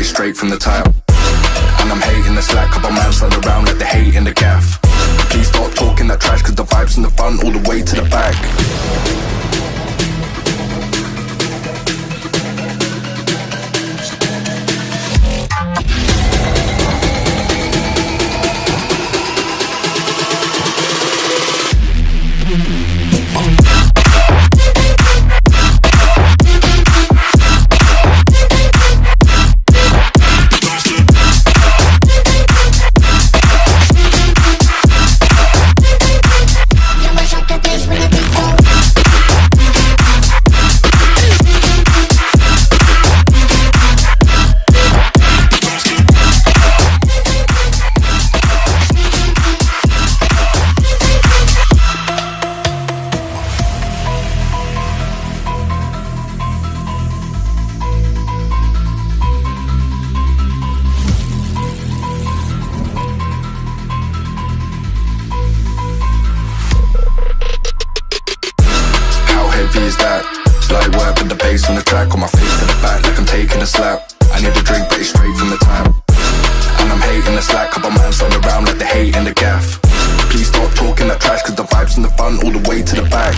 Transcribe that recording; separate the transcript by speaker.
Speaker 1: straight from the top. And I'm hating the slack, couple man stand around like they hate in the gaff. Please stop talking that trash, cause the vibe's in the front all the way to the back. Is that light work with the bass on the track, on my face to the back like I'm taking a slap. I need a drink but it's straight from the tap. And I'm hating the slack, couple man stand around like they hate in the gaff. Please stop talking that trash, cause the vibe's in the front all the way to the back.